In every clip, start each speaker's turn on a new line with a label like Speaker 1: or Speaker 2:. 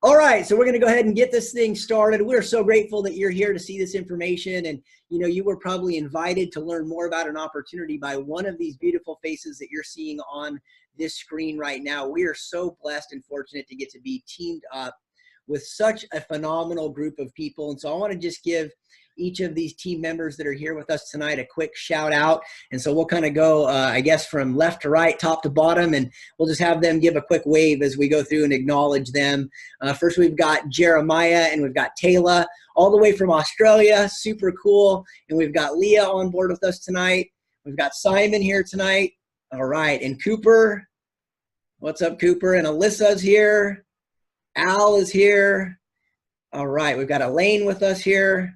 Speaker 1: All right, so we're going to go ahead and get this thing started. We're so grateful that you're here to see this information. And, you know, you were probably invited to learn more about an opportunity by one of these beautiful faces that you're seeing on this screen right now. We are so blessed and fortunate to get to be teamed up with such a phenomenal group of people. And so I want to just give each of these team members that are here with us tonight a quick shout out. And so we'll kind of go, I guess, from left to right, top to bottom, and we'll just have them give a quick wave as we go through and acknowledge them. First, we've got Jeremiah and we've got Taylor all the way from Australia. Super cool. And we've got Leah on board with us tonight. We've got Simon here tonight. All right. And Cooper. What's up, Cooper? And Alyssa's here. Al is here. All right. We've got Elaine with us here.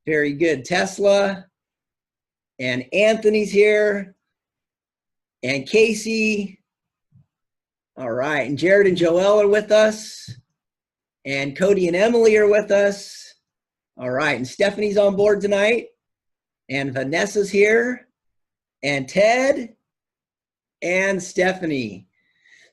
Speaker 1: Very good. Tesla. And Anthony's here. And Casey. All right. And Jared and Joelle are with us. And Cody and Emily are with us. All right. And Stephanie's on board tonight. And Vanessa's here. And Ted. And Stephanie.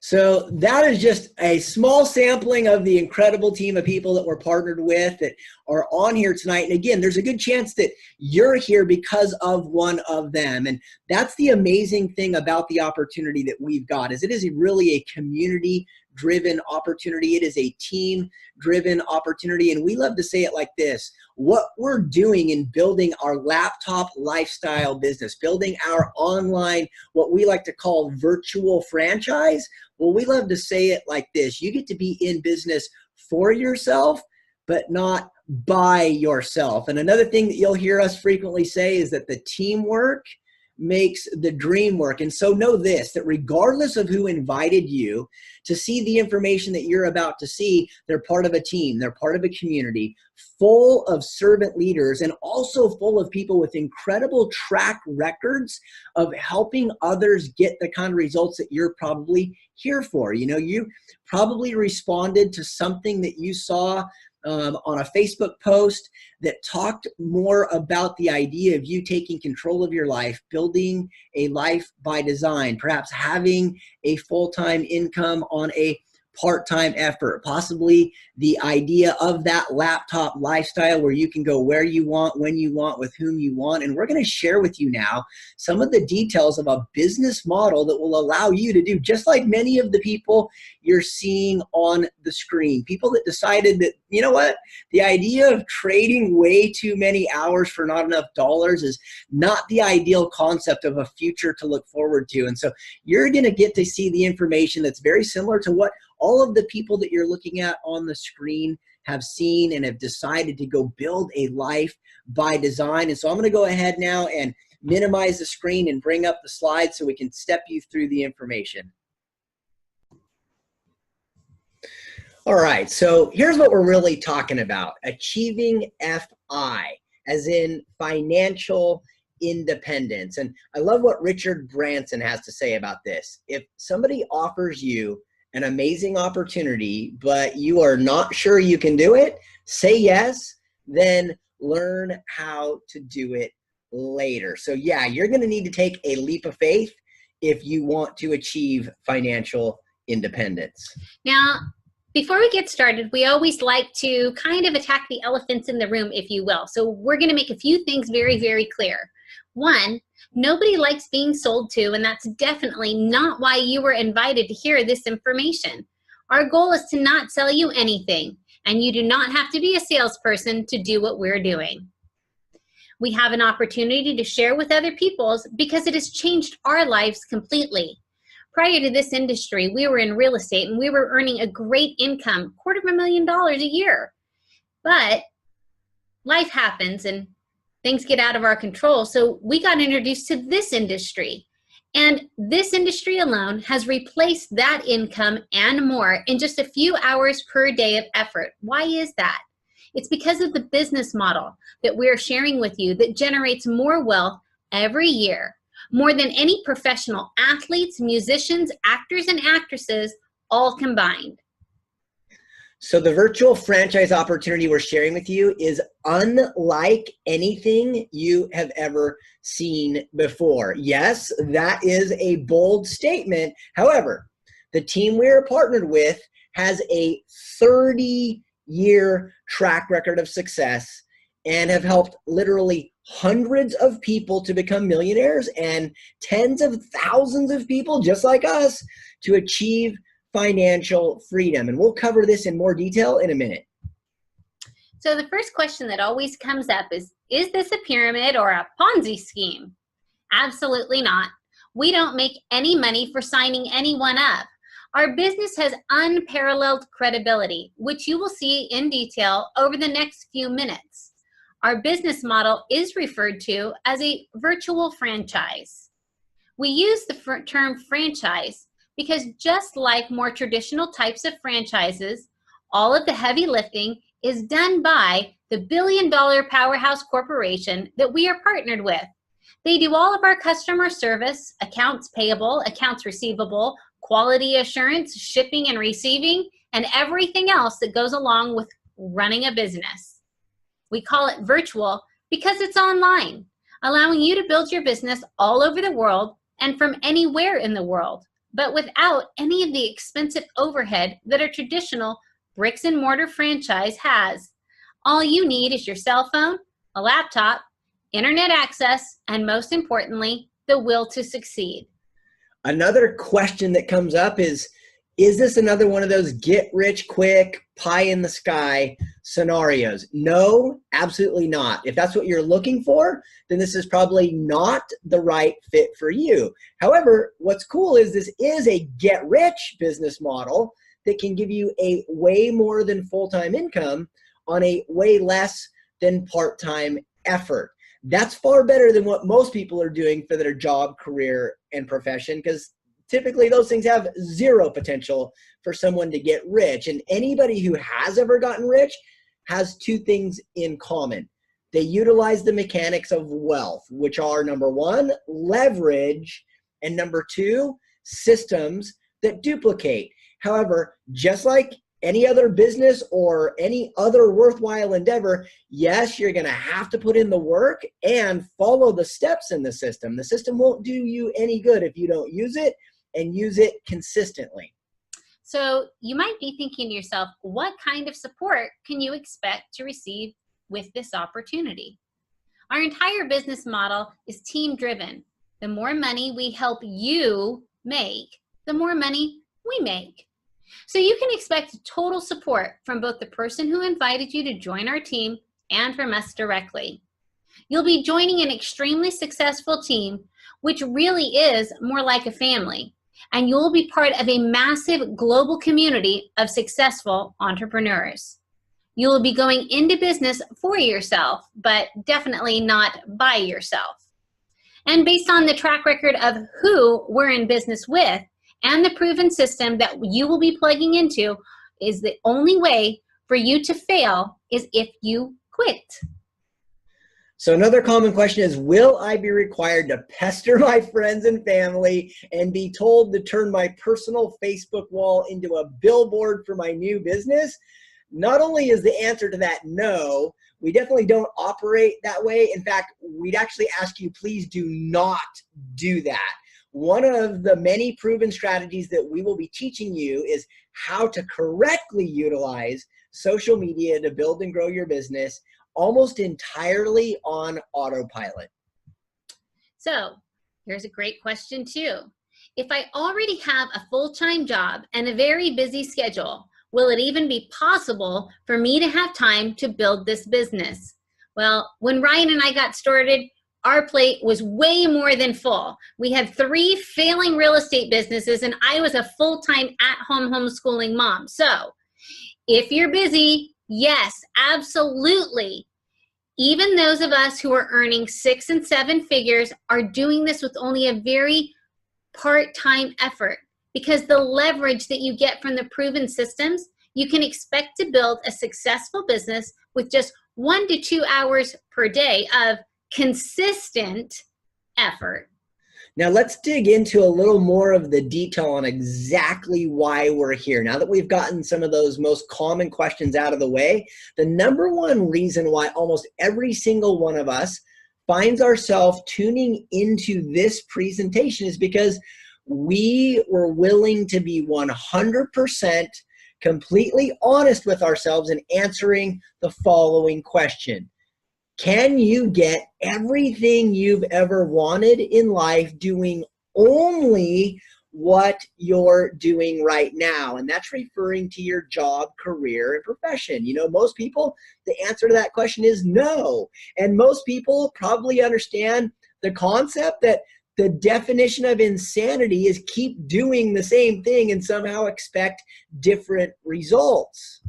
Speaker 1: So that is just a small sampling of the incredible team of people that we're partnered with that are on here tonight. And again, there's a good chance that you're here because of one of them. And that's the amazing thing about the opportunity that we've got, is it is really a community-driven opportunity. It is a team-driven opportunity. And we love to say it like this: what we're doing in building our laptop lifestyle business, building our online, what we like to call virtual franchise, well, we love to say it like this: you get to be in business for yourself, but not by yourself. And another thing that you'll hear us frequently say is that the teamwork makes the dream work. And so know this, that regardless of who invited you to see the information that you're about to see, they're part of a team, they're part of a community full of servant leaders and also full of people with incredible track records of helping others get the kind of results that you're probably here for. You know, you probably responded to something that you saw on a Facebook post that talked more about the idea of you taking control of your life, building a life by design, perhaps having a full-time income on a part-time effort, possibly the idea of that laptop lifestyle where you can go where you want, when you want, with whom you want. And we're going to share with you now some of the details of a business model that will allow you to do just like many of the people you're seeing on the screen. People that decided that, you know what, the idea of trading way too many hours for not enough dollars is not the ideal concept of a future to look forward to. And so you're going to get to see the information that's very similar to what all of the people that you're looking at on the screen have seen and have decided to go build a life by design. And so I'm going to go ahead now and minimize the screen and bring up the slides so we can step you through the information. All right, so here's what we're really talking about: achieving FI, as in financial independence. And I love what Richard Branson has to say about this. If somebody offers you an amazing opportunity, but you are not sure you can do it, say yes, then learn how to do it later. So yeah, you're going to need to take a leap of faith if you want to achieve financial independence.
Speaker 2: Now, before we get started, we always like to kind of attack the elephants in the room, if you will. So we're going to make a few things very, very clear. One, nobody likes being sold to, and that's definitely not why you were invited to hear this information. Our goal is to not sell you anything, and you do not have to be a salesperson to do what we're doing. We have an opportunity to share with other people because it has changed our lives completely. Prior to this industry, we were in real estate and we were earning a great income, $250,000 a year. But life happens and things get out of our control. So we got introduced to this industry. And this industry alone has replaced that income and more in just a few hours per day of effort. Why is that? It's because of the business model that we're sharing with you that generates more wealth every year, more than any professional athletes, musicians, actors, and actresses all combined.
Speaker 1: So the virtual franchise opportunity we're sharing with you is unlike anything you have ever seen before. Yes, that is a bold statement. However, the team we're partnered with has a 30-year track record of success and have helped literally hundreds of people to become millionaires and tens of thousands of people just like us to achieve financial freedom. And we'll cover this in more detail in a minute.
Speaker 2: So the first question that always comes up is this a pyramid or a Ponzi scheme? Absolutely not. We don't make any money for signing anyone up. Our business has unparalleled credibility, which you will see in detail over the next few minutes. Our business model is referred to as a virtual franchise. We use the term franchise because just like more traditional types of franchises, all of the heavy lifting is done by the billion-dollar powerhouse corporation that we are partnered with. They do all of our customer service, accounts payable, accounts receivable, quality assurance, shipping and receiving, and everything else that goes along with running a business. We call it virtual because it's online, allowing you to build your business all over the world and from anywhere in the world, but without any of the expensive overhead that a traditional bricks and mortar franchise has. All you need is your cell phone, a laptop, internet access, and most importantly, the will to succeed.
Speaker 1: Another question that comes up is this another one of those get rich quick, pie in the sky scenarios? No, absolutely not. If that's what you're looking for, then this is probably not the right fit for you. However, what's cool is this is a get rich business model that can give you a way more than full-time income on a way less than part-time effort. That's far better than what most people are doing for their job, career, and profession, because typically those things have zero potential for someone to get rich. And anybody who has ever gotten rich has two things in common. They utilize the mechanics of wealth, which are number one, leverage, and number two, systems that duplicate. However, just like any other business or any other worthwhile endeavor, yes, you're going to have to put in the work and follow the steps in the system. The system won't do you any good if you don't use it and use it consistently.
Speaker 2: So you might be thinking to yourself, what kind of support can you expect to receive with this opportunity? Our entire business model is team driven. The more money we help you make, the more money we make. So you can expect total support from both the person who invited you to join our team and from us directly. You'll be joining an extremely successful team, which really is more like a family, and you'll be part of a massive global community of successful entrepreneurs. You will be going into business for yourself, but definitely not by yourself. And based on the track record of who we're in business with, and the proven system that you will be plugging into, is the only way for you to fail is if you quit.
Speaker 1: So another common question is, will I be required to pester my friends and family and be told to turn my personal Facebook wall into a billboard for my new business? Not only is the answer to that no, we definitely don't operate that way. In fact, we'd actually ask you, please do not do that. One of the many proven strategies that we will be teaching you is how to correctly utilize social media to build and grow your business almost entirely on autopilot.
Speaker 2: So here's a great question too. If I already have a full-time job and a very busy schedule, will it even be possible for me to have time to build this business? Well, when Ryan and I got started, our plate was way more than full. We had 3 failing real estate businesses, and I was a full-time at-home homeschooling mom. So if you're busy, yes, absolutely. Even those of us who are earning 6 and 7 figures are doing this with only a very part-time effort, because the leverage that you get from the proven systems, you can expect to build a successful business with just 1 to 2 hours per day of consistent effort.
Speaker 1: Now let's dig into a little more of the detail on exactly why we're here. Now that we've gotten some of those most common questions out of the way, the number one reason why almost every single one of us finds ourselves tuning into this presentation is because we were willing to be 100% completely honest with ourselves and answering the following question. Can you get everything you've ever wanted in life doing only what you're doing right now? And that's referring to your job, career, and profession. You know, most people, the answer to that question is no. And most people probably understand the concept that the definition of insanity is keep doing the same thing and somehow expect different results.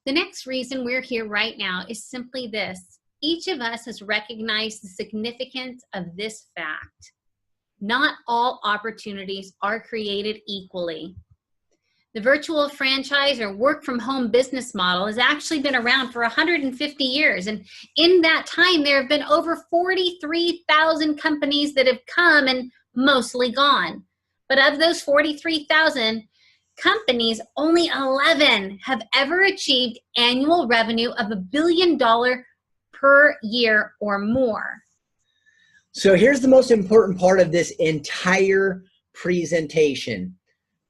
Speaker 2: The next reason we're here right now is simply this. Each of us has recognized the significance of this fact. Not all opportunities are created equally. The virtual franchise or work from home business model has actually been around for 150 years. And in that time, there have been over 43,000 companies that have come and mostly gone. But of those 43,000 companies, only 11 have ever achieved annual revenue of $1 billion per year or more.
Speaker 1: So here's the most important part of this entire presentation.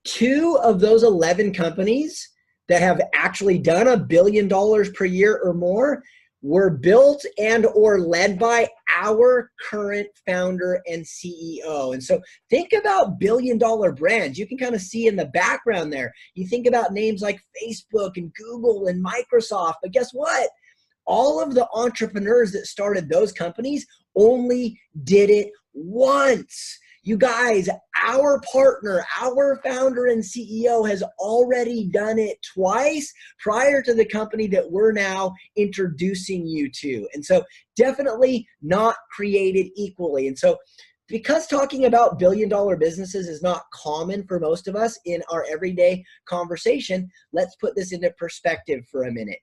Speaker 1: 2 of those 11 companies that have actually done $1 billion per year or more were built and or led by our current founder and CEO. And so think about billion-dollar brands. You can kind of see in the background there. You think about names like Facebook and Google and Microsoft, but guess what? All of the entrepreneurs that started those companies only did it once. You guys, our partner, our founder and CEO has already done it twice prior to the company that we're now introducing you to. And so definitely not created equally. And so because talking about billion-dollar businesses is not common for most of us in our everyday conversation, let's put this into perspective for a minute.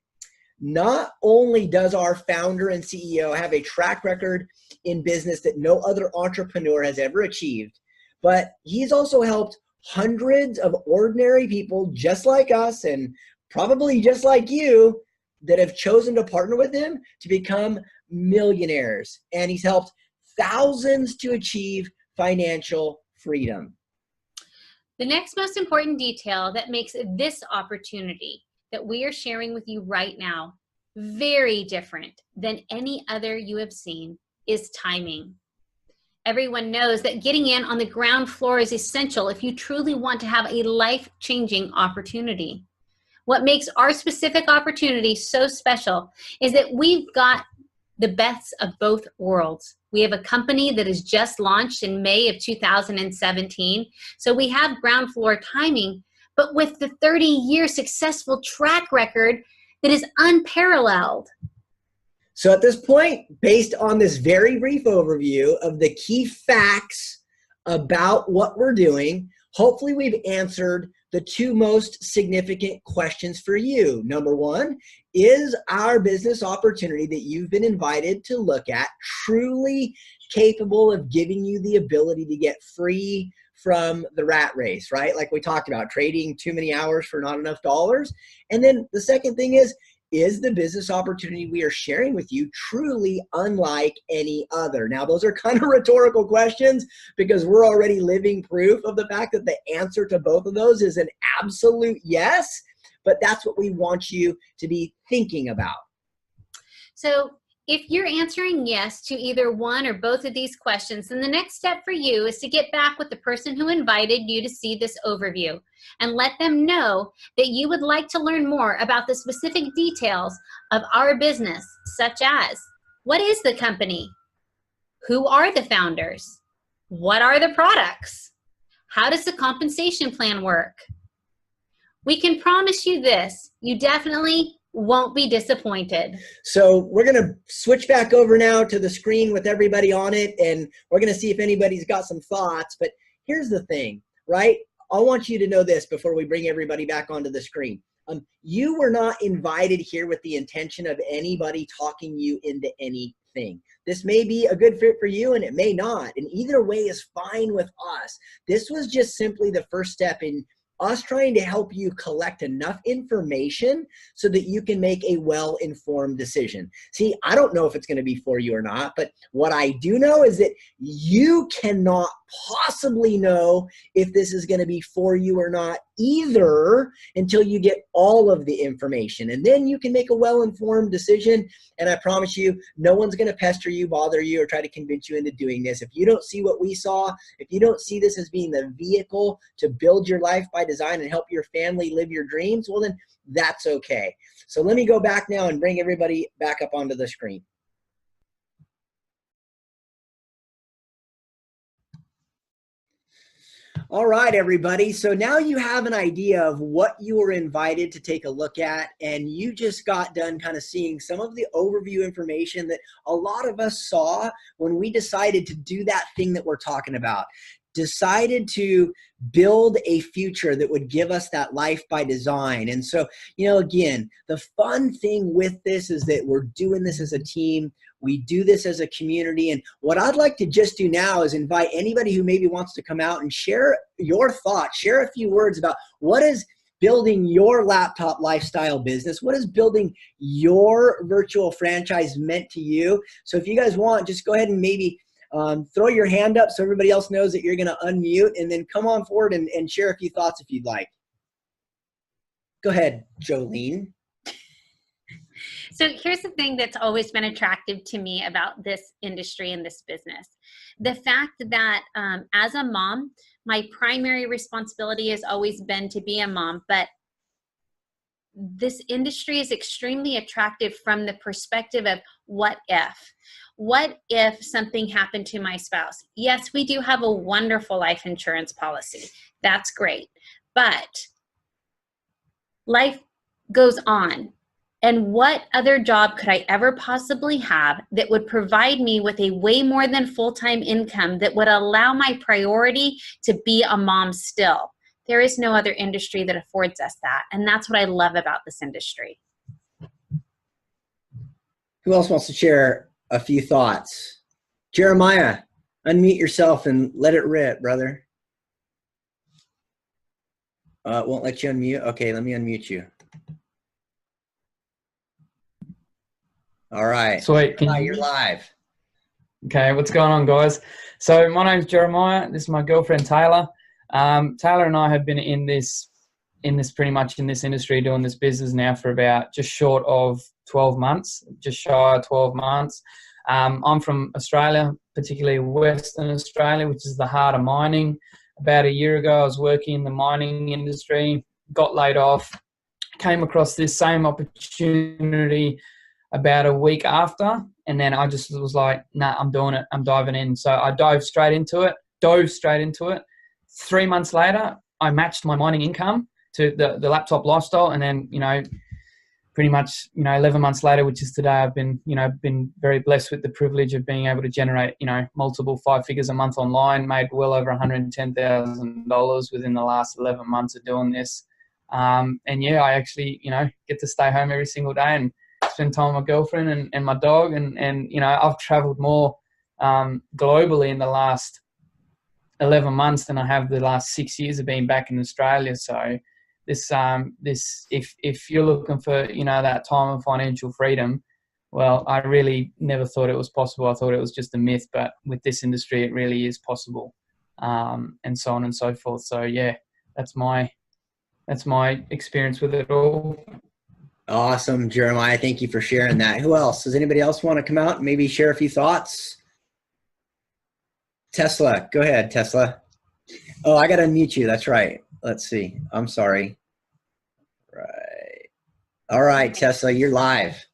Speaker 1: Not only does our founder and CEO have a track record in business that no other entrepreneur has ever achieved, but he's also helped hundreds of ordinary people just like us and probably just like you that have chosen to partner with him to become millionaires. And he's helped thousands to achieve financial freedom.
Speaker 2: The next most important detail that makes this opportunity that we are sharing with you right now very different than any other you have seen is timing. Everyone knows that getting in on the ground floor is essential if you truly want to have a life-changing opportunity. What makes our specific opportunity so special is that we've got the best of both worlds. We have a company that is just launched in May of 2017, so we have ground floor timing, but with the 30-year successful track record that is unparalleled.
Speaker 1: So at this point, based on this very brief overview of the key facts about what we're doing, hopefully we've answered the 2 most significant questions for you. Number 1, is our business opportunity that you've been invited to look at truly capable of giving you the ability to get free from the rat race, right? Like we talked about, trading too many hours for not enough dollars. And then the second thing is the business opportunity we are sharing with you truly unlike any other? Now, those are kind of rhetorical questions because we're already living proof of the fact that the answer to both of those is an absolute yes, but that's what we want you to be thinking about.
Speaker 2: So if you're answering yes to either one or both of these questions, then the next step for you is to get back with the person who invited you to see this overview and let them know that you would like to learn more about the specific details of our business, such as what is the company? Who are the founders? What are the products? How does the compensation plan work? We can promise you this, you definitely won't be disappointed.
Speaker 1: So we're going to switch back over now to the screen with everybody on it, and we're going to see if anybody's got some thoughts. But here's the thing, right? I want you to know this before we bring everybody back onto the screen. You were not invited here with the intention of anybody talking you into anything. This may be a good fit for you and it may not. And either way is fine with us. This was just simply the first step in us trying to help you collect enough information so that you can make a well-informed decision. See, I don't know if it's going to be for you or not, but what I do know is that you cannot possibly know if this is going to be for you or not either until you get all of the information. And then you can make a well-informed decision. And I promise you, no one's going to pester you, bother you, or try to convince you into doing this. If you don't see what we saw, if you don't see this as being the vehicle to build your life by design and help your family live your dreams, well, then that's okay. So let me go back now and bring everybody back up onto the screen. All right, everybody. So now you have an idea of what you were invited to take a look at, and you just got done kind of seeing some of the overview information that a lot of us saw when we decided to do that thing that we're talking about. Decided to build a future that would give us that life by design. And so, you know, again, the fun thing with this is that we're doing this as a team. We do this as a community. And what I'd like to just do now is invite anybody who maybe wants to come out and share your thoughts, share a few words about what is building your laptop lifestyle business. What is building your virtual franchise meant to you? So if you guys want, just go ahead and maybe throw your hand up so everybody else knows that you're going to unmute, and then come on forward and share a few thoughts if you'd like. Go ahead, Jolene.
Speaker 2: So here's the thing that's always been attractive to me about this industry and this business. The fact that as a mom, my primary responsibility has always been to be a mom, but this industry is extremely attractive from the perspective of what if? What if something happened to my spouse? Yes, we do have a wonderful life insurance policy. That's great. But life goes on. And what other job could I ever possibly have that would provide me with a way more than full-time income that would allow my priority to be a mom still? There is no other industry that affords us that. And that's what I love about this industry.
Speaker 1: Who else wants to share a few thoughts? Jeremiah, unmute yourself and let it rip, brother. It won't let you unmute. Okay, let me unmute you. All right.
Speaker 3: Sweet.
Speaker 1: You're live.
Speaker 3: Okay, what's going on, guys? So my name's Jeremiah. This is my girlfriend, Taylor. Taylor and I have been in this pretty much in this industry doing this business now for about just short of 12 months, just shy of 12 months. I'm from Australia, particularly Western Australia, which is the heart of mining. About a year ago, I was working in the mining industry, got laid off, came across this same opportunity about a week after, and then I just was like, nah, I'm doing it. I'm diving in. So I dove straight into it. 3 months later, I matched my mining income to the laptop lifestyle, and then, pretty much, 11 months later, which is today, I've been very blessed with the privilege of being able to generate, multiple 5 figures a month online, made well over $110,000 within the last 11 months of doing this. And yeah, I actually, get to stay home every single day and spend time with my girlfriend and my dog. And I've traveled more globally in the last 11 months than I have the last 6 years of being back in Australia. So this if you're looking for, that time of financial freedom, well, I really never thought it was possible. I thought it was just a myth, but with this industry, it really is possible, and so on and so forth. So yeah, that's my experience with it all.
Speaker 1: Awesome, Jeremiah. Thank you for sharing that. Who else? Does anybody else want to come out and maybe share a few thoughts? Tesla, go ahead, Tesla. Oh, I got to unmute you. That's right. Let's see. I'm sorry. Right. All right, Tesla, you're live.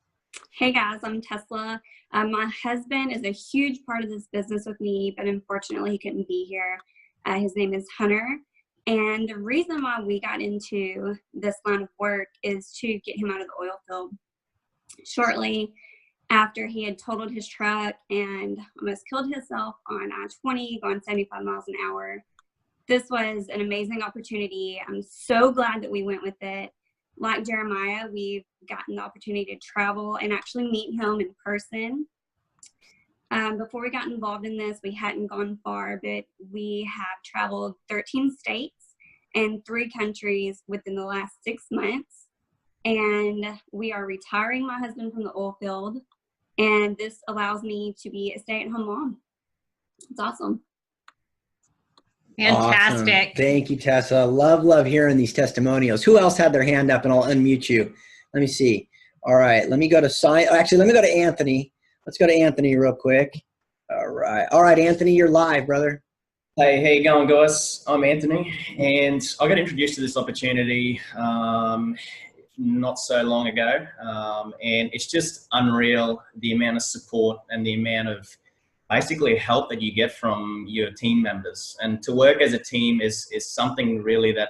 Speaker 4: Hey guys, I'm Tesla. My husband is a huge part of this business with me, but unfortunately he couldn't be here. His name is Hunter. And the reason why we got into this line of work is to get him out of the oil field. Shortly after he had totaled his truck and almost killed himself on I-20, going 75 miles an hour. This was an amazing opportunity. I'm so glad that we went with it. Like Jeremiah, we've gotten the opportunity to travel and actually meet him in person. Before we got involved in this, we hadn't gone far, but we have traveled 13 states and 3 countries within the last 6 months. And we are retiring my husband from the oil field. And this allows me to be a stay-at-home mom. It's awesome.
Speaker 2: Fantastic.
Speaker 1: Awesome. Thank you, Tessa. Love hearing these testimonials. Who else had their hand up? And I'll unmute you. Let me see. All right. Let me go to Actually, let me go to Anthony. Let's go to Anthony real quick. All right, Anthony, you're live, brother.
Speaker 5: Hey, how you going, guys? I'm Anthony, and I got introduced to this opportunity not so long ago, and it's just unreal the amount of support and the amount of basically help that you get from your team members. And to work as a team is something really that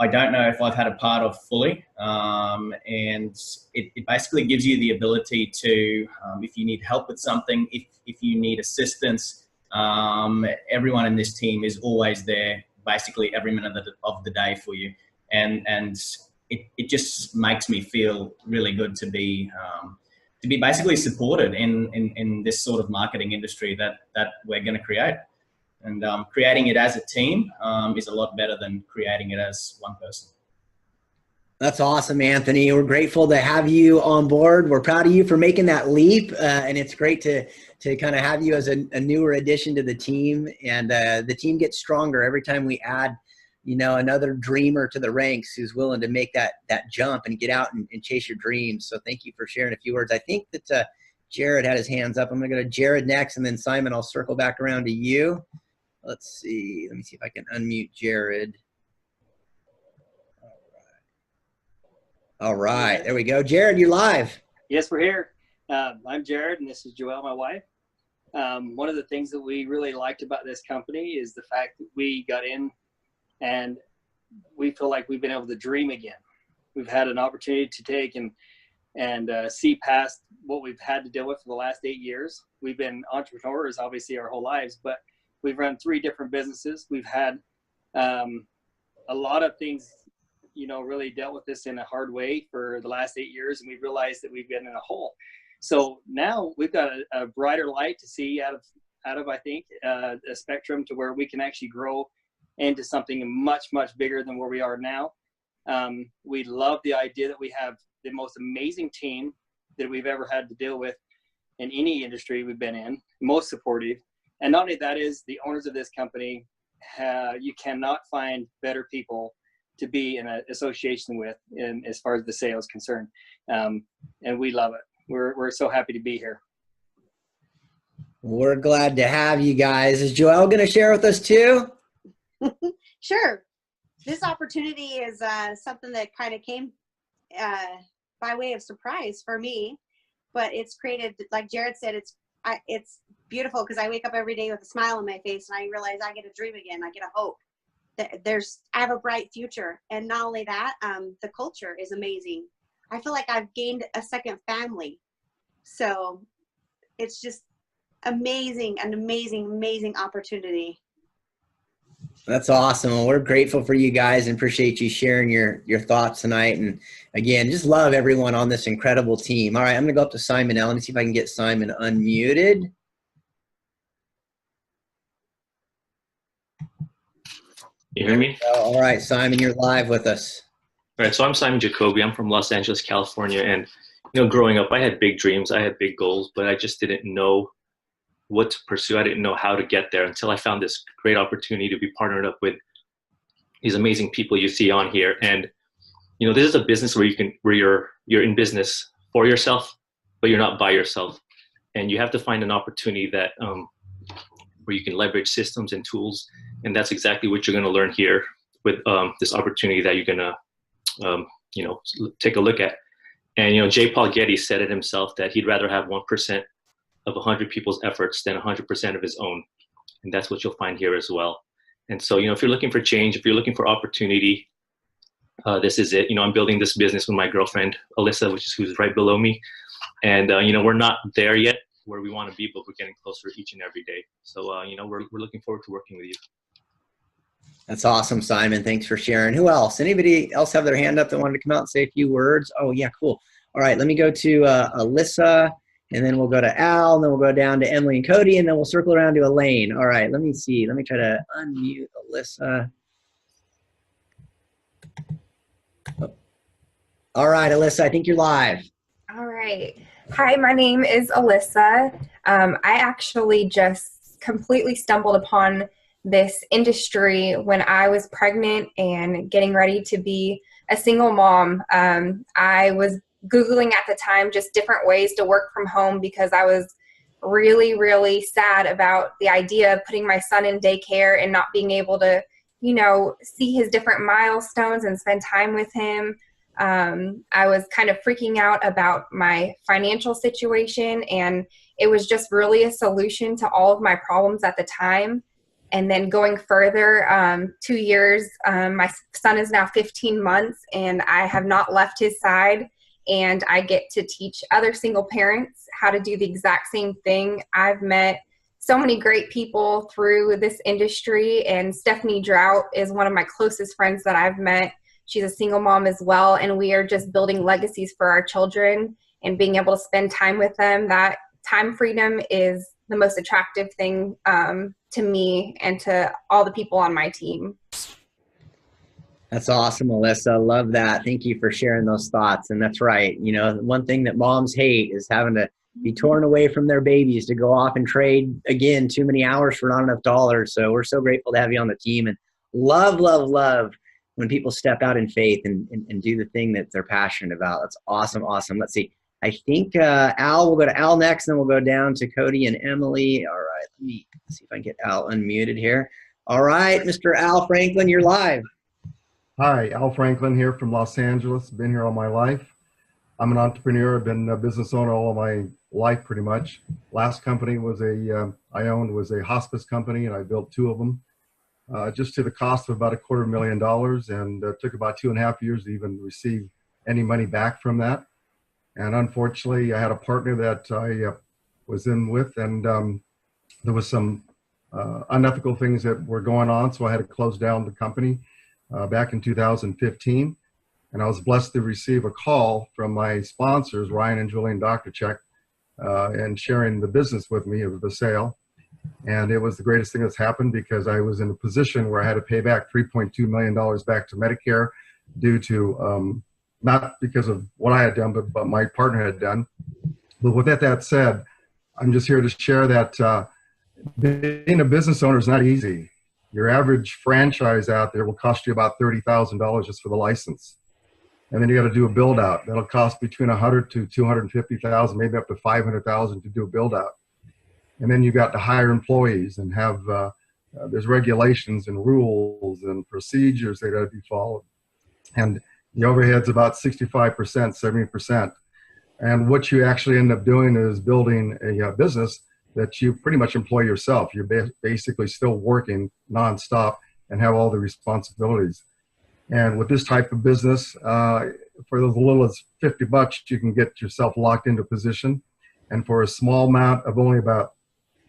Speaker 5: I don't know if I've had a part of fully, and it basically gives you the ability to, if you need help with something, if you need assistance, everyone in this team is always there basically every minute of the day for you. And it just makes me feel really good to be basically supported in this sort of marketing industry that we're going to create. And creating it as a team is a lot better than creating it as one person.
Speaker 1: That's awesome, Anthony. We're grateful to have you on board. We're proud of you for making that leap. And it's great to kind of have you as a newer addition to the team. And the team gets stronger every time we add, another dreamer to the ranks who's willing to make that jump and get out and chase your dreams. So thank you for sharing a few words. I think that Jared had his hands up. I'm going to go to Jared next, and then Simon, I'll circle back around to you. Let's see. Let me see if I can unmute Jared. All right. There we go. Jared, you're live.
Speaker 6: Yes, we're here. I'm Jared, and this is Joelle, my wife. One of the things that we really liked about this company is the fact that we got in and we feel like we've been able to dream again. We've had an opportunity to take and see past what we've had to deal with for the last 8 years. We've been entrepreneurs, obviously, our whole lives, but we've run 3 different businesses. We've had a lot of things, really dealt with this in a hard way for the last 8 years, and we realized that we've been in a hole. So now we've got a brighter light to see out of I think, a spectrum to where we can actually grow into something much, much bigger than where we are now. We love the idea that we have the most amazing team that we've ever had to deal with in any industry we've been in, most supportive. And not only that is the owners of this company, you cannot find better people to be in an association with as far as the sales concerned. And we love it. We're so happy to be here.
Speaker 1: We're glad to have you guys. Is Joelle going to share with us too?
Speaker 7: Sure. This opportunity is something that kind of came by way of surprise for me, but it's created, like Jared said, it's beautiful because I wake up every day with a smile on my face and I realize I get a dream again. I get a hope that I have a bright future. And not only that, the culture is amazing. I feel like I've gained a second family. So it's just amazing, an amazing opportunity.
Speaker 1: That's awesome. Well, we're grateful for you guys and appreciate you sharing your thoughts tonight. And again, just love everyone on this incredible team. All right, I'm going to go up to Simon now. Let me see if I can get Simon unmuted.
Speaker 8: You hear me?
Speaker 1: All right, Simon, you're live with us.
Speaker 8: All right, so I'm Simon Jacoby. I'm from Los Angeles, California. And, growing up, I had big dreams. I had big goals, but I just didn't know what to pursue. I didn't know how to get there until I found this great opportunity to be partnered up with these amazing people you see on here. And, this is a business where you're in business for yourself, but you're not by yourself. And you have to find an opportunity that where you can leverage systems and tools. And that's exactly what you're going to learn here with this opportunity that you're going to, take a look at. And, J. Paul Getty said it himself that he'd rather have 1% of 100 people's efforts than 100% of his own. And that's what you'll find here as well. And so, if you're looking for change, if you're looking for opportunity, this is it. I'm building this business with my girlfriend, Alyssa, who's right below me. And, we're not there yet where we want to be, but we're getting closer each and every day. So, we're looking forward to working with you.
Speaker 1: That's awesome, Simon. Thanks for sharing. Who else? Anybody else have their hand up that wanted to come out and say a few words? Oh, yeah, cool. All right, let me go to Alyssa, and then we'll go to Al, and then we'll go down to Emily and Cody, and then we'll circle around to Elaine. All right, let me see. Let me try to unmute Alyssa. Oh. All right, Alyssa, I think you're live.
Speaker 9: All right. Hi, my name is Alyssa. I actually just completely stumbled upon this industry when I was pregnant and getting ready to be a single mom. I was Googling at the time just different ways to work from home because I was really, really sad about the idea of putting my son in daycare and not being able to, see his different milestones and spend time with him. I was kind of freaking out about my financial situation, and it was just really a solution to all of my problems at the time. And then going further, 2 years, my son is now 15 months, and I have not left his side. And I get to teach other single parents how to do the exact same thing. I've met so many great people through this industry, and Stephanie Drought is one of my closest friends that I've met. She's a single mom as well, and we are just building legacies for our children and being able to spend time with them. That time freedom is the most attractive thing to me and to all the people on my team.
Speaker 1: That's awesome, Alyssa. Love that. Thank you for sharing those thoughts. And that's right. One thing that moms hate is having to be torn away from their babies to go off and trade, again, too many hours for not enough dollars. So we're so grateful to have you on the team, and love when people step out in faith and do the thing that they're passionate about. That's awesome. Let's see. I think Al, we'll go to Al next, and then we'll go down to Cody and Emily. All right, let me see if I can get Al unmuted here. All right, Mr. Al Franklin, you're live.
Speaker 10: Hi, Al Franklin here from Los Angeles. Been here all my life. I'm an entrepreneur. I've been a business owner all my life, pretty much. Last company I owned was a hospice company, and I built 2 of them, just to the cost of about $250,000, and took about 2.5 years to even receive any money back from that. And unfortunately, I had a partner that I was in with, and there was some unethical things that were going on, so I had to close down the company back in 2015. And I was blessed to receive a call from my sponsors, Ryan and Julian Dr. and sharing the business with me of the sale. And it was the greatest thing that's happened, because I was in a position where I had to pay back $3.2 million back to Medicare due to, not because of what I had done, but my partner had done. But with that said, I'm just here to share that being a business owner is not easy. Your average franchise out there will cost you about $30,000 just for the license. And then you got to do a build out. That'll cost between $100,000 to $250,000, maybe up to $500,000 to do a build out. And then you got to hire employees and have, there's regulations and rules and procedures that got to be followed. And the overhead's about 65%, 70%. And what you actually end up doing is building a business that you pretty much employ yourself. You're basically still working nonstop and have all the responsibilities. And with this type of business, for as little as $50, you can get yourself locked into a position. And for a small amount of only about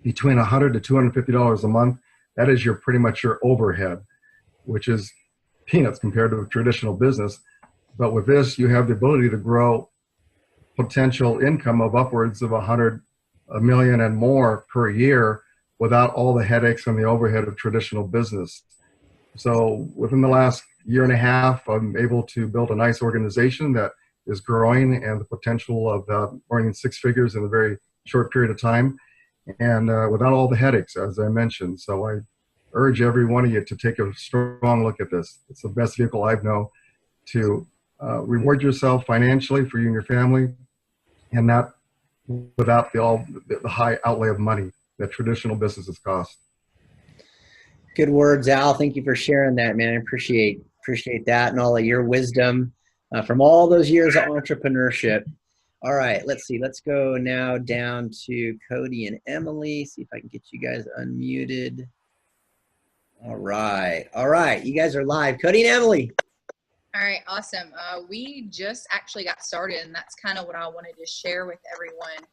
Speaker 10: between $100 to $250 a month, that is pretty much your overhead, which is peanuts compared to a traditional business. But with this, you have the ability to grow potential income of upwards of $100 million and more per year without all the headaches and the overhead of traditional business. So within the last 1.5 years, I'm able to build a nice organization that is growing, and the potential of earning 6 figures in a very short period of time, and without all the headaches, as I mentioned. So I urge every one of you to take a strong look at this. It's the best vehicle I know to reward yourself financially for you and your family, and not without the high outlay of money that traditional businesses cost.
Speaker 1: Good words, Al. Thank you for sharing that, man. I appreciate that and all of your wisdom from all those years of entrepreneurship. All right, let's see. Let's go now down to Cody and Emily. See if I can get you guys unmuted. All right. You guys are live. Cody and Emily.
Speaker 11: All right, awesome. We just actually got started, and that's kind of what I wanted to share with everyone,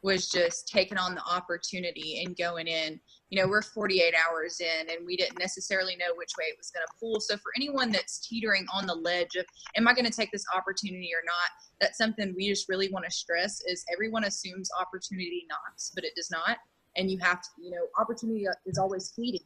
Speaker 11: was just taking on the opportunity and going in. We're 48 hours in, and we didn't necessarily know which way it was going to pull. So for anyone that's teetering on the ledge of, am I going to take this opportunity or not? That's something we just really want to stress, is everyone assumes opportunity knocks, but it does not. And you have to, opportunity is always fleeting.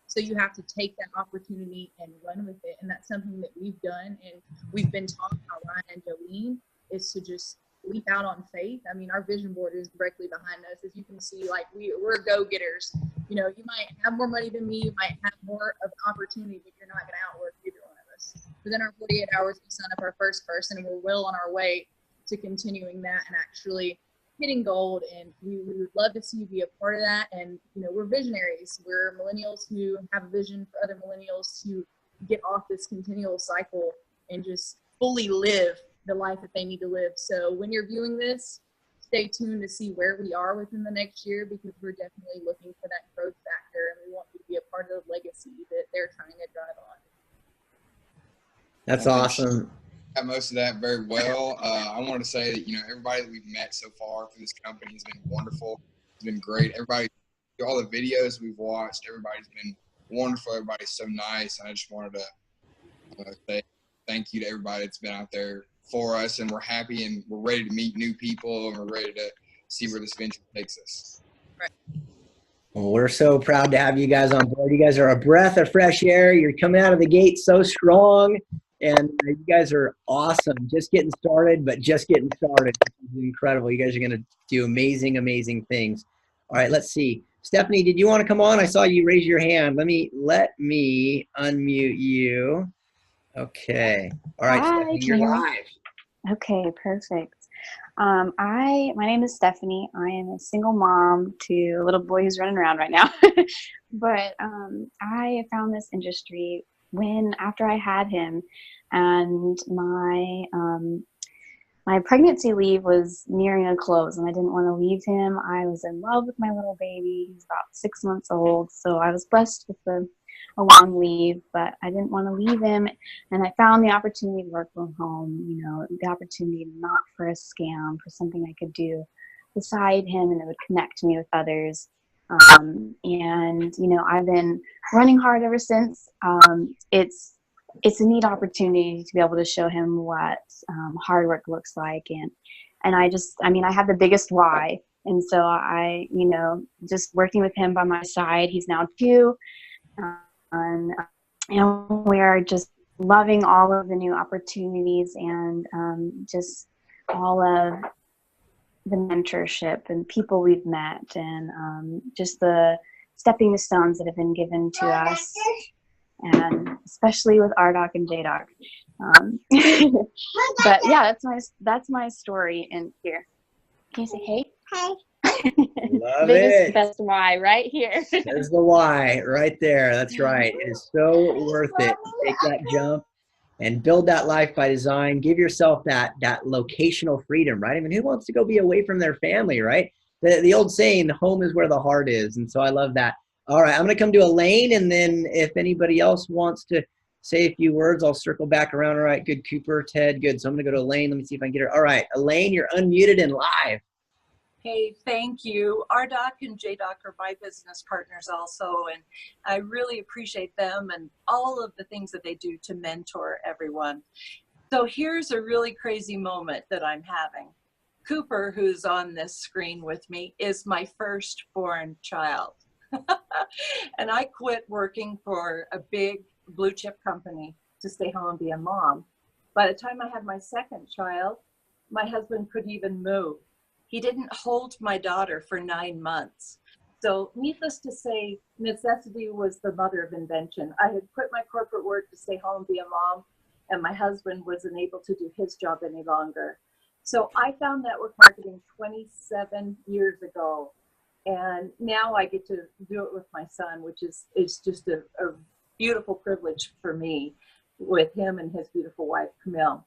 Speaker 11: So you have to take that opportunity and run with it. And that's something that we've done. And we've been taught by Ryan and Jolene, is to just leap out on faith. I mean, our vision board is directly behind us. As you can see, we're go-getters. You know, you might have more money than me, you might have more of an opportunity, but you're not going to outwork either one of us. Within our 48 hours, we sign up our first person, and we're well on our way to continuing that and actually hitting gold. And we would love to see you be a part of that. And, you know, we're visionaries. We're millennials who have a vision for other millennials to get off this continual cycle and just fully live the life that they need to live. So when you're viewing this, stay tuned to see where we are within the next year, because we're definitely looking for that growth factor, and we want you to be a part of the legacy that they're trying to drive on.
Speaker 1: That's
Speaker 12: I think
Speaker 1: awesome.
Speaker 12: got most of that very well. I want to say that, you know, everybody that we've met so far through this company has been wonderful. It's been great. Everybody, all the videos we've watched, everybody's been wonderful. Everybody's so nice. I just wanted to say thank you to everybody that's been out there for us, and we're happy and we're ready to meet new people, and we're ready to see where this venture takes us.
Speaker 1: Well, we're so proud to have you guys on board. You guys are a breath of fresh air. You're coming out of the gate so strong, and you guys are awesome. Just getting started, but just getting started. This is incredible. You guys are going to do amazing, amazing things. All right, let's see. Stephanie, did you want to come on? I saw you raise your hand. Let me unmute you. Okay. All right,
Speaker 13: Hi,
Speaker 1: Stephanie,
Speaker 13: can
Speaker 1: you're
Speaker 13: you hear me?
Speaker 1: live.
Speaker 13: Okay, perfect. My name is Stephanie. I am a single mom to a little boy who's running around right now. But I found this industry after I had him, and my pregnancy leave was nearing a close, and I didn't want to leave him. I was in love with my little baby. He's about 6 months old, so I was blessed with a long leave, but I didn't want to leave him. And I found the opportunity to work from home, you know, the opportunity not for a scam, for something I could do beside him and it would connect me with others. And, you know, I've been running hard ever since. It's a neat opportunity to be able to show him what hard work looks like. And I have the biggest why. And so you know, just working with him by my side, he's now 2. And you know, we are just loving all of the new opportunities and just all of the mentorship and people we've met, and just the stepping stones that have been given to us, and especially with RDoc and JDoc. But yeah, that's my story in here. Can you say hey? Hi.
Speaker 1: Love
Speaker 13: Biggest,
Speaker 1: it.
Speaker 13: best why right here.
Speaker 1: There's the why right there. That's right. It is so worth it to take that jump and build that life by design. Give yourself that locational freedom, right? I mean, who wants to go be away from their family, right? The old saying, home is where the heart is. And so I love that. All right, I'm going to come to Elaine, and then if anybody else wants to say a few words, I'll circle back around. All right, good, Cooper, Ted, good. So I'm going to go to Elaine. Let me see if I can get her. All right, Elaine, you're unmuted and live.
Speaker 14: Hey, thank you. RDoc and JDoc are my business partners also, and I really appreciate them and all of the things that they do to mentor everyone. So here's a really crazy moment that I'm having. Cooper, who's on this screen with me, is my firstborn child. And I quit working for a big blue chip company to stay home and be a mom. By the time I had my second child, my husband couldn't even move. He didn't hold my daughter for 9 months. So needless to say, necessity was the mother of invention. I had quit my corporate work to stay home and be a mom, and my husband wasn't able to do his job any longer. So I found network marketing 27 years ago, and now I get to do it with my son, which is just a beautiful privilege for me with him and his beautiful wife, Camille.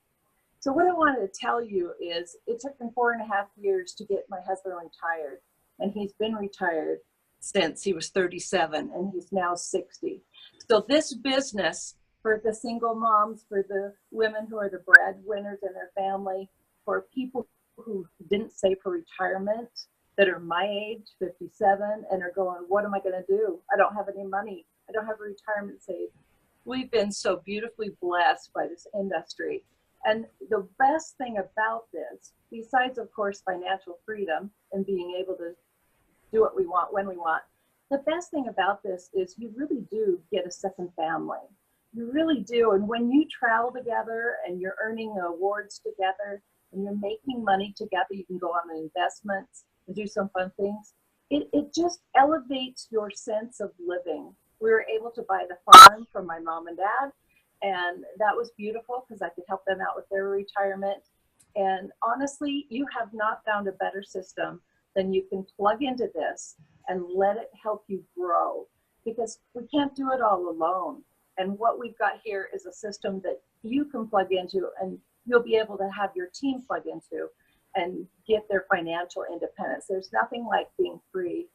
Speaker 14: So what I wanted to tell you is it took me 4.5 years to get my husband retired, and he's been retired since he was 37, and he's now 60. So this business for the single moms, for the women who are the breadwinners in their family, for people who didn't save for retirement, that are my age, 57, and are going, what am I going to do? I don't have any money. I don't have a retirement saved. We've been so beautifully blessed by this industry. And the best thing about this, besides, of course, financial freedom and being able to do what we want when we want, the best thing about this is you really do get a second family. You really do. And when you travel together and you're earning awards together and you're making money together, you can go on investments and do some fun things. it just elevates your sense of living. We were able to buy the farm from my mom and dad, and that was beautiful because I could help them out with their retirement. And honestly, you have not found a better system than you can plug into this and let it help you grow, because we can't do it all alone. And what we've got here is a system that you can plug into, and you'll be able to have your team plug into and get their financial independence. There's nothing like being free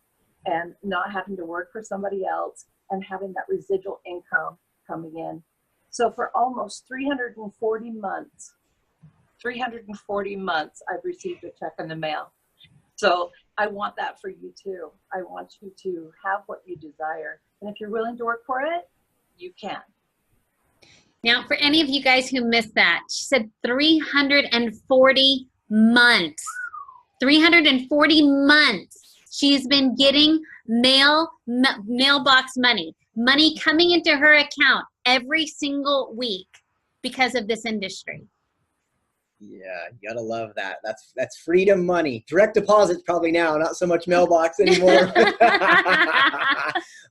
Speaker 14: and not having to work for somebody else and having that residual income coming in. So for almost 340 months, I've received a check in the mail. So I want that for you too. I want you to have what you desire. And if you're willing to work for it, you can.
Speaker 2: Now, for any of you guys who missed that, she said 340 months. 340 months she's been getting mailbox money coming into her account every single week because of this industry.
Speaker 1: Yeah, you gotta love that. That's freedom money. Direct deposits probably now, not so much mailbox anymore.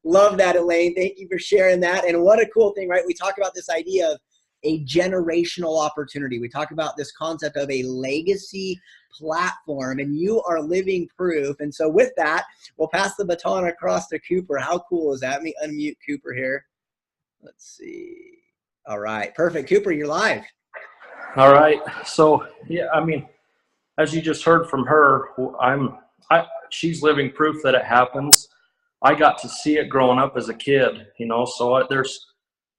Speaker 1: Love that, Elaine. Thank you for sharing that. And what a cool thing, right? We talk about this idea of a generational opportunity. We talk about this concept of a legacy platform, and you are living proof. And so with that, we'll pass the baton across to Cooper. How cool is that? Let me unmute Cooper here. Let's see. All right, perfect. Cooper, you're live.
Speaker 15: All right. So, yeah, I mean, as you just heard from her, she's living proof that it happens. I got to see it growing up as a kid, you know, so there's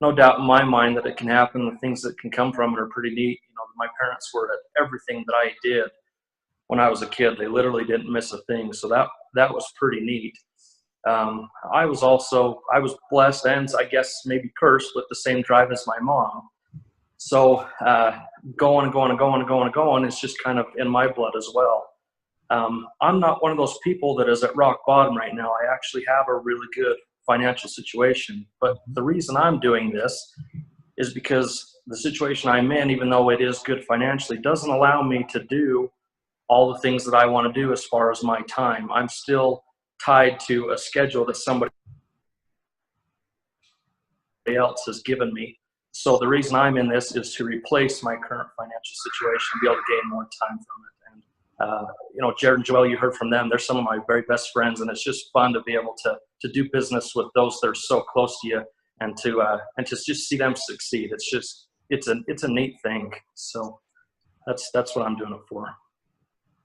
Speaker 15: no doubt in my mind that it can happen. The things that can come from it are pretty neat. You know, my parents were at everything that I did when I was a kid. They literally didn't miss a thing. So that was pretty neat. I was blessed and I guess maybe cursed with the same drive as my mom. So going is just kind of in my blood as well. I'm not one of those people that is at rock bottom right now. I actually have a really good financial situation. But the reason I'm doing this is because the situation I'm in, even though it is good financially, doesn't allow me to do all the things that I want to do as far as my time. I'm still tied to a schedule that somebody else has given me. So the reason I'm in this is to replace my current financial situation and be able to gain more time from it. And, you know, Jared and Joelle, you heard from them. They're some of my very best friends, and it's just fun to be able to do business with those that are so close to you and to just see them succeed. It's a neat thing. So that's what I'm doing it for.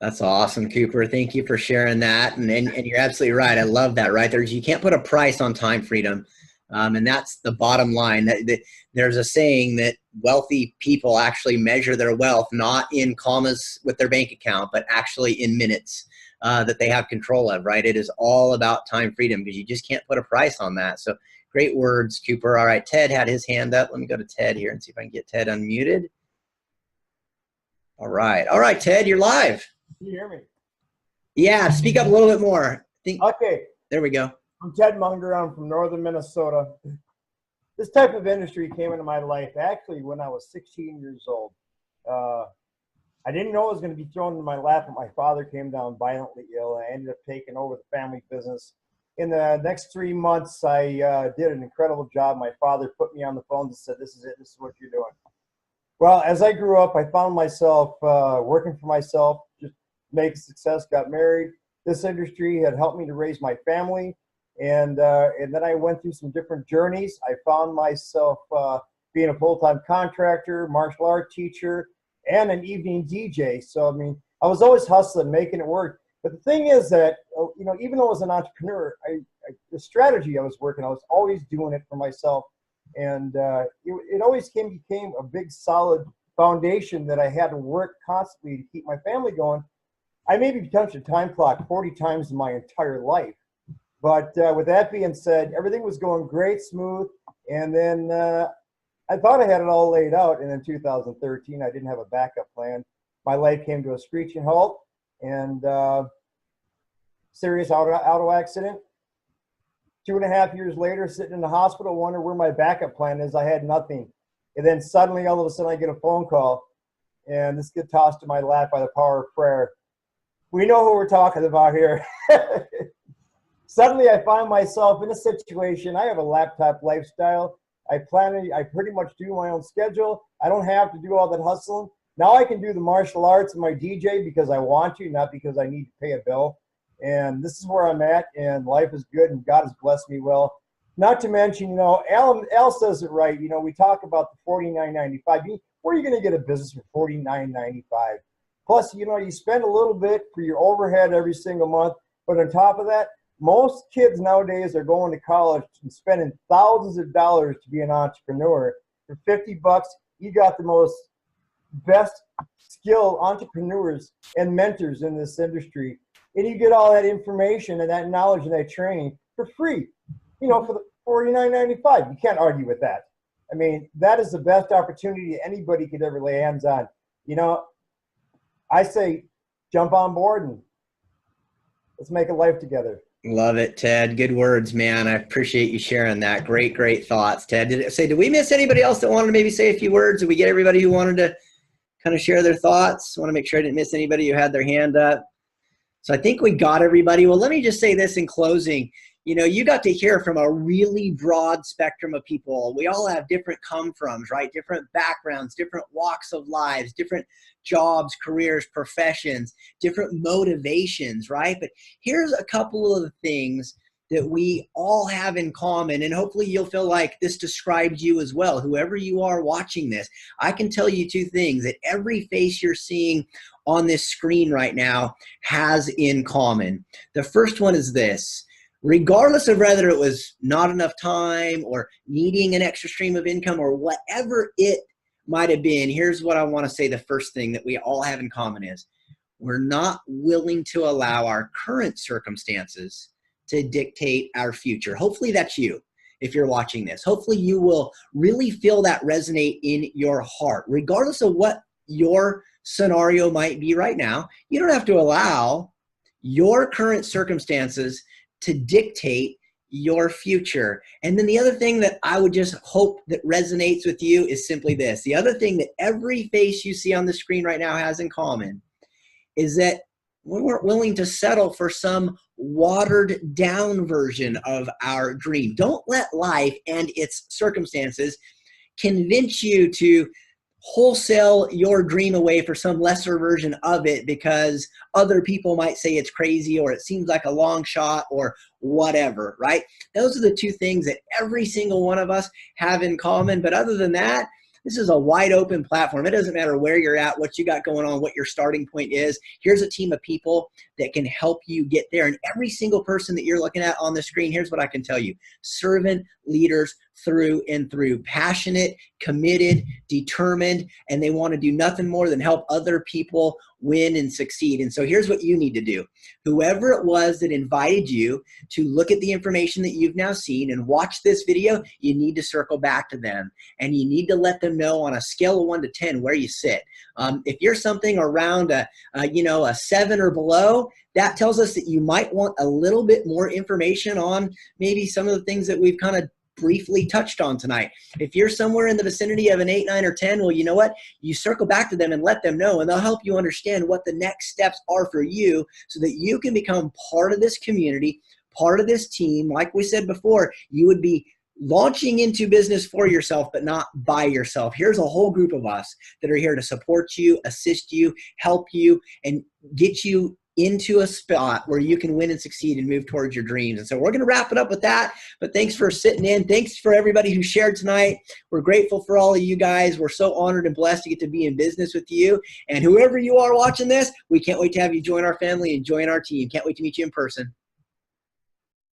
Speaker 1: That's awesome, Cooper. Thank you for sharing that. And you're absolutely right. I love that, right? You can't put a price on time freedom. And that's the bottom line. There's a saying that wealthy people actually measure their wealth not in commas with their bank account, but actually in minutes that they have control of, right? It is all about time freedom because you just can't put a price on that. So great words, Cooper. All right, Ted had his hand up. Let me go to Ted here and see if I can get Ted unmuted. All right, Ted, you're live.
Speaker 16: Can you hear me?
Speaker 1: Yeah, speak up a little bit more.
Speaker 16: Okay.
Speaker 1: There we go.
Speaker 16: I'm Ted Munger. I'm from northern Minnesota. This type of industry came into my life actually when I was 16 years old. I didn't know it was going to be thrown in my lap, but my father came down violently ill, and I ended up taking over the family business. In the next 3 months, I did an incredible job. My father put me on the phone and said, "This is it. This is what you're doing." Well, as I grew up, I found myself working for myself, just making success, got married. This industry had helped me to raise my family. And then I went through some different journeys. I found myself being a full-time contractor, martial art teacher, and an evening DJ. So, I mean, I was always hustling, making it work. But the thing is that, you know, even though I was an entrepreneur, the strategy I was working, I was always doing it for myself. And it always became a big, solid foundation that I had to work constantly to keep my family going. I maybe touched a time clock 40 times in my entire life. But with that being said, everything was going great, smooth. And then I thought I had it all laid out. And in 2013, I didn't have a backup plan. My life came to a screeching halt and serious auto accident. 2.5 years later, sitting in the hospital, wondering where my backup plan is. I had nothing. And then suddenly, all of a sudden, I get a phone call. And this gets tossed to my lap by the power of prayer. We know who we're talking about here. suddenly I find myself in a situation. I have a laptop lifestyle. I pretty much do my own schedule. I don't have to do all that hustling. Now I can do the martial arts and my DJ because I want to, not because I need to pay a bill. And this is where I'm at, and life is good, and God has blessed me well. Not to mention, you know, Al says it right. You know, we talk about the $49.95. Where are you going to get a business for $49.95? Plus, you know, you spend a little bit for your overhead every single month. But on top of that, most kids nowadays are going to college and spending thousands of dollars to be an entrepreneur. For $50, you got the most best skilled entrepreneurs and mentors in this industry. And you get all that information and that knowledge and that training for free, you know, for the $49.95. You can't argue with that. I mean, that is the best opportunity anybody could ever lay hands on. You know, I say jump on board and let's make a life together.
Speaker 1: Love it, Ted. Good words, man. I appreciate you sharing that. Great, great thoughts, Ted. Did we miss anybody else that wanted to maybe say a few words? Did we get everybody who wanted to kind of share their thoughts? I want to make sure I didn't miss anybody who had their hand up. So I think we got everybody. Well, let me just say this in closing. You know, you got to hear from a really broad spectrum of people. We all have different come-froms, right? Different backgrounds, different walks of lives, different jobs, careers, professions, different motivations, right? But here's a couple of the things that we all have in common, and hopefully you'll feel like this describes you as well. Whoever you are watching this, I can tell you two things that every face you're seeing on this screen right now has in common. The first one is this. Regardless of whether it was not enough time or needing an extra stream of income or whatever it might have been, here's what I want to say. The first thing that we all have in common is we're not willing to allow our current circumstances to dictate our future. Hopefully that's you if you're watching this. Hopefully you will really feel that resonate in your heart. Regardless of what your scenario might be right now, you don't have to allow your current circumstances to dictate your future. And then the other thing that I would just hope that resonates with you is simply this. The other thing that every face you see on the screen right now has in common is that we weren't willing to settle for some watered down version of our dream. Don't let life and its circumstances convince you to wholesale your dream away for some lesser version of it because other people might say it's crazy or it seems like a long shot or whatever, right? Those are the two things that every single one of us have in common. But other than that, this is a wide open platform. It doesn't matter where you're at, what you got going on, what your starting point is. Here's a team of people that can help you get there. And every single person that you're looking at on the screen, here's what I can tell you. Servant leaders through and through. Passionate, committed, determined, and they want to do nothing more than help other people win and succeed. And so here's what you need to do. Whoever it was that invited you to look at the information that you've now seen and watch this video, you need to circle back to them. And you need to let them know on a scale of 1 to 10 where you sit. If you're something around a 7 or below, that tells us that you might want a little bit more information on maybe some of the things that we've kind of briefly touched on tonight. If you're somewhere in the vicinity of an 8, 9, or 10, well, you know what? You circle back to them and let them know, and they'll help you understand what the next steps are for you so that you can become part of this community, part of this team. Like we said before, you would be launching into business for yourself, but not by yourself. Here's a whole group of us that are here to support you, assist you, help you, and get you into a spot where you can win and succeed and move towards your dreams. And so we're going to wrap it up with that. But thanks for sitting in. Thanks for everybody who shared tonight. We're grateful for all of you guys. We're so honored and blessed to get to be in business with you. And whoever you are watching this, we can't wait to have you join our family and join our team. Can't wait to meet you in person.